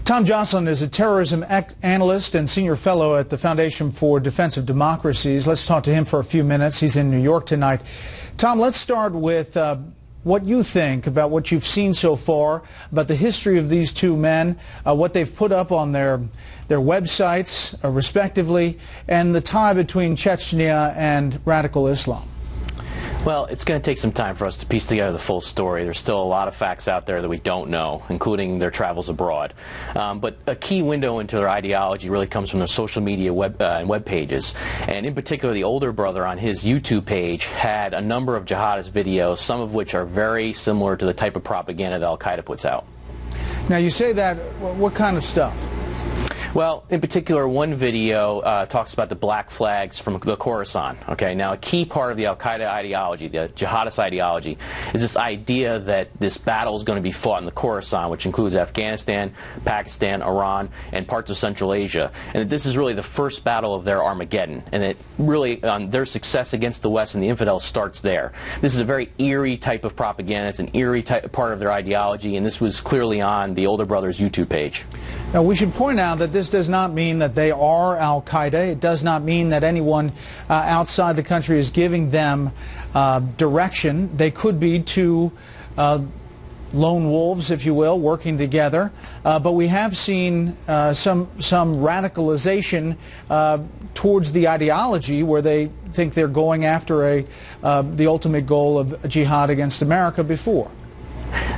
Tom Joscelyn is a terrorism analyst and senior fellow at the Foundation for Defense of Democracies. Let's talk to him for a few minutes. He's in New York tonight. Tom, let's start with what you think about what you've seen so far, about the history of these two men, what they've put up on their websites, respectively, and the tie between Chechnya and radical Islam. Well, it's going to take some time for us to piece together the full story. There's still a lot of facts out there that we don't know, including their travels abroad. But a key window into their ideology really comes from their social media and web pages. And in particular, the older brother on his YouTube page had a number of jihadist videos, some of which are very similar to the type of propaganda that Al-Qaeda puts out. Now, you say that, what kind of stuff? Well, in particular, one video talks about the black flags from the Khorasan. Okay, now a key part of the Al-Qaeda ideology, the jihadist ideology, is this idea that this battle is going to be fought in the Khorasan, which includes Afghanistan, Pakistan, Iran, and parts of Central Asia, and that this is really the first battle of their Armageddon, and that really their success against the West and the infidels starts there. This is a very eerie type of propaganda. It's an eerie part of their ideology, and this was clearly on the older brother's YouTube page. Now, we should point out that this does not mean that they are Al-Qaeda. It does not mean that anyone outside the country is giving them direction. They could be two lone wolves, if you will, working together. But we have seen some radicalization towards the ideology where they think they're going after the ultimate goal of jihad against America before.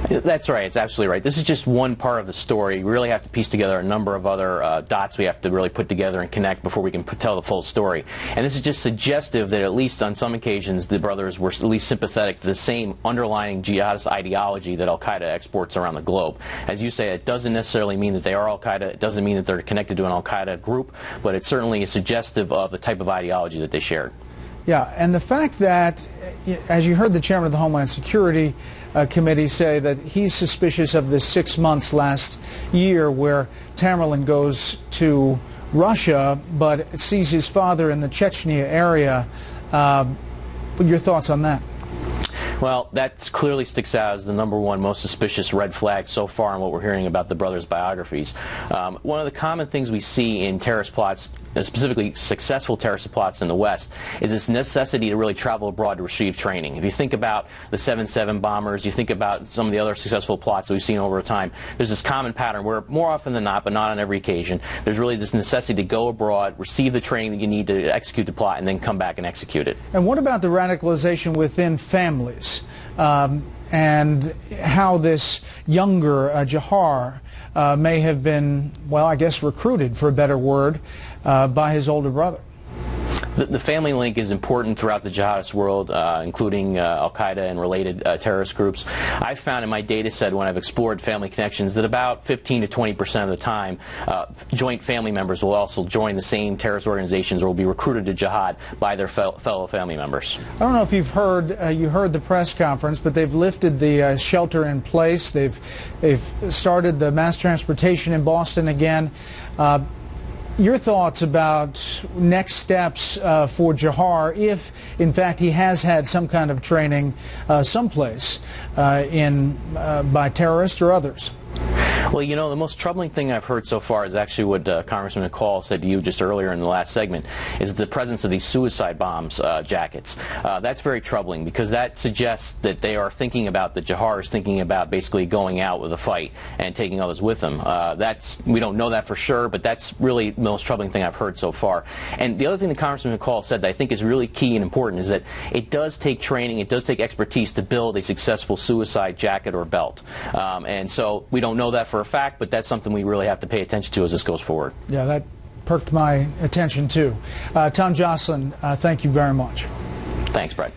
That's right. It's absolutely right. This is just one part of the story. We really have to piece together a number of other dots we have to really put together and connect before we can tell the full story. And this is just suggestive that at least on some occasions the brothers were at least sympathetic to the same underlying jihadist ideology that Al-Qaeda exports around the globe. As you say, it doesn't necessarily mean that they are Al-Qaeda. It doesn't mean that they're connected to an Al-Qaeda group, but it certainly is suggestive of the type of ideology that they shared. Yeah, and the fact that, as you heard the chairman of the Homeland Security Committee say that he's suspicious of the 6 months last year where Tamerlan goes to Russia but sees his father in the Chechnya area. Your thoughts on that? Well, that clearly sticks out as the #1 most suspicious red flag so far in what we're hearing about the brothers' biographies. One of the common things we see in terrorist plots, specifically successful terrorist plots in the West, is this necessity to really travel abroad to receive training. If you think about the 7/7 bombers, you think about some of the other successful plots that we've seen over time, there's this common pattern where more often than not, but not on every occasion, there's really this necessity to go abroad, receive the training that you need to execute the plot, and then come back and execute it. And what about the radicalization within families and how this younger Jahar may have been, well, I guess recruited, for a better word, by his older brother? The family link is important throughout the jihadist world, including Al-Qaeda and related terrorist groups. I've found in my data set when I've explored family connections that about 15 to 20% of the time joint family members will also join the same terrorist organizations or will be recruited to jihad by their fellow family members. I don't know if you've heard, you heard the press conference, but they've lifted the shelter in place. They've started the mass transportation in Boston again. Your thoughts about next steps for Jahar if, in fact, he has had some kind of training someplace by terrorists or others? Well, you know, the most troubling thing I've heard so far is actually what Congressman McCall said to you just earlier in the last segment, is the presence of these suicide bombs jackets. That's very troubling because that suggests that they are thinking about, that Jahar is thinking about basically going out with a fight and taking others with him. We don't know that for sure, but that's really the most troubling thing I've heard so far. And the other thing that Congressman McCall said that I think is really key and important is that it does take training, it does take expertise to build a successful suicide jacket or belt. And so we don't know that for a fact, but that's something we really have to pay attention to as this goes forward. Yeah, that perked my attention too. Tom Joscelyn, thank you very much. Thanks, Brett.